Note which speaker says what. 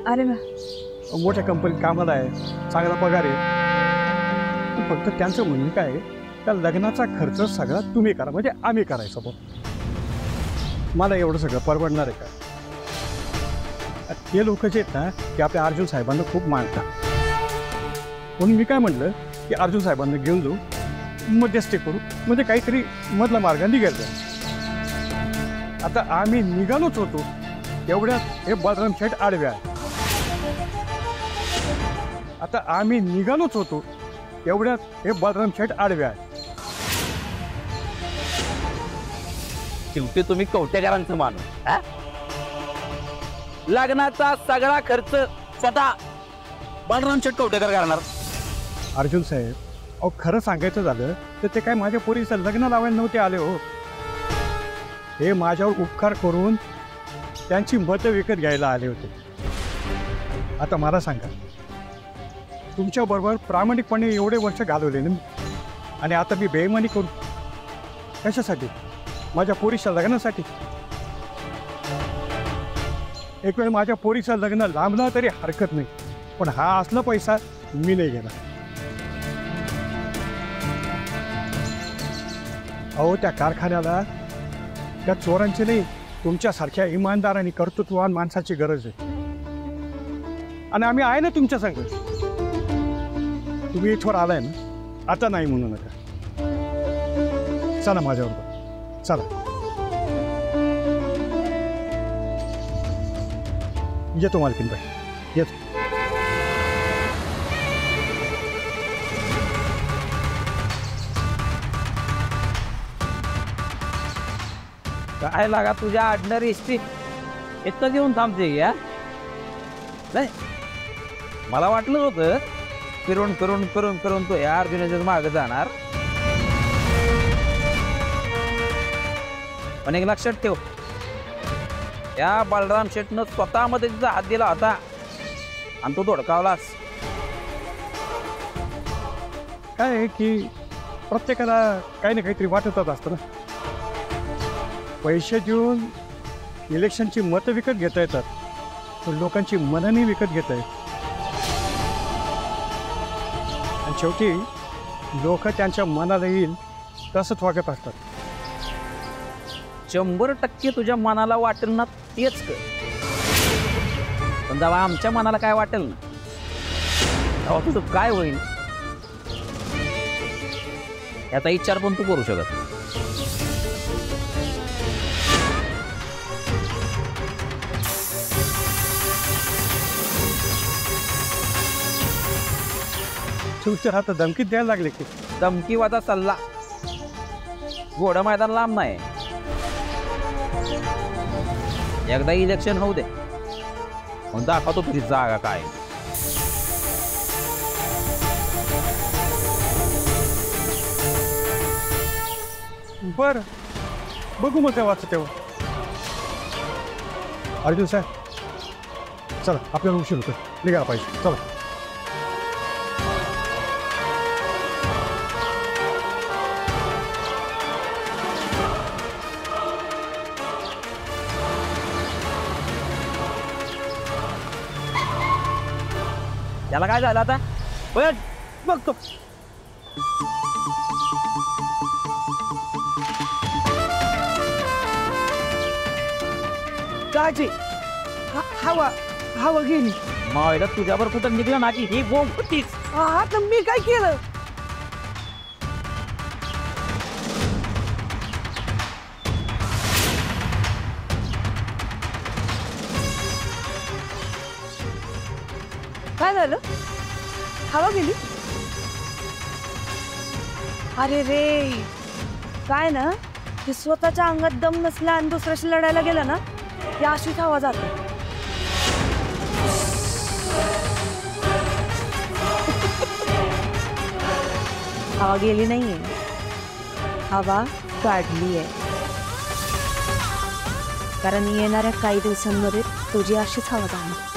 Speaker 1: अरे वा,
Speaker 2: मोठ्या कंपनीत कामाला आहे, चांगला पगार आहे. फक्त त्यांचं म्हणणं काय आहे, त्या लग्नाचा खर्च सगळा तुम्ही करा, म्हणजे आम्ही करायचं. पण मला एवढं सगळं परवडणार आहे का? ते लोक जे आहेत ना, ते आपल्या अर्जुन साहेबांना खूप मानतात. म्हणून मी काय म्हटलं की अर्जुन साहेबांना घेऊन जाऊ, मध्यस्थी करू, म्हणजे काहीतरी मधला मार्ग निघेल. आता आम्ही निघालोच होतो तेवढ्यात हे बलराम शेठ आडवे आहे. आता आम्ही निघालोच होतो तेवढ्यात हे बलराम शेठ आडवे आहे.
Speaker 3: शेवटी तुम्ही कवटेकरांचं माणूस. लग्नाचा सगळा खर्च स्वतः बलराम शेठ कवटेकर करणार.
Speaker 2: अर्जुन साहेब, अहो खरं सांगायचं झालं तर ते काय माझ्या पोरीचं लग्न लावायला नव्हते आले हो. हे माझ्यावर उपकार करून त्यांची मतं विकत घ्यायला आले होते. आता मला सांगा, तुमच्याबरोबर प्रामाणिकपणे एवढे वर्ष घालवले ना मी, आणि आता मी बेईमानी करू कशासाठी? माझ्या पोरीच्या लग्नासाठी. एक वेळ माझ्या पोरीचं लग्न लांबलं तरी हरकत नाही, पण हा असला पैसा मी नाही घेणार. अहो त्या कारखान्याला त्या चोरांची नाही, तुमच्यासारख्या इमानदार आणि कर्तृत्ववान माणसाची गरज आहे. आणि आम्ही आहे ना तुमच्या संग. तुम्ही इथवर आलाय ना, आता नाही म्हणू नका. चला माझ्याबरोबर, चला. येतो मालकीनबाई, येतो.
Speaker 3: काय लागा तुझ्या आडणारी एसटी इथं येऊन थांबते या? नाही, मला वाटलं होतं फिरून फिरून फिरून फिरून तो या अर्जुनाच्याच मागे जाणार. पण एक लक्षात ठेव, या बलराम शेठनं स्वतःमध्ये तिचा हात दिला होता आणि तो धोडकावलास.
Speaker 2: काय आहे की प्रत्येकाला काही ना काहीतरी वाटतच असतं ना. पैसे देऊन इलेक्शनची मतं विकत घेता येतात, पण लोकांची मनंही विकत घेता येत. आणि शेवटी लोक त्यांच्या मनाला येईल तसंच वागत असतात.
Speaker 3: 100% तुझ्या मनाला वाटेल ना तेच कर. पण जेव्हा आमच्या मनाला काय वाटेल ना, तेव्हा तुझं काय होईल याचा विचार पण तू करू शकत.
Speaker 2: तुमच्या हातात धमकीत द्यायला लागले की?
Speaker 3: धमकीवादा सल्ला, घोडा मैदान लांब नाही. एकदा इलेक्शन होऊ दे, मग दाखवतो तुझी जागा काय.
Speaker 2: बर, बघू मग तेव्हा तेव्हा. अर्जुन साहेब, चला आपल्याला उशीर होतो, निघाला पाहिजे. चला.
Speaker 3: त्याला काय झालं आता? बघतो.
Speaker 1: काळजी, हवा हवा गेली.
Speaker 3: मायला तुझ्यावर कुठं निघलं ना की ही बोंब होतीच.
Speaker 1: आता मी काय केलं? काय झालं? हवा गेली? अरे रे, काय ना, ते स्वतःच्या अंगात दम नसला आणि दुसऱ्याशी लढायला गेला ना, ती अशीच हवा जाते. हवा गेली नाहीये, हवा काढली आहे. कारण येणाऱ्या काही दिवसांमध्ये तुझी अशीच हवा जाणार.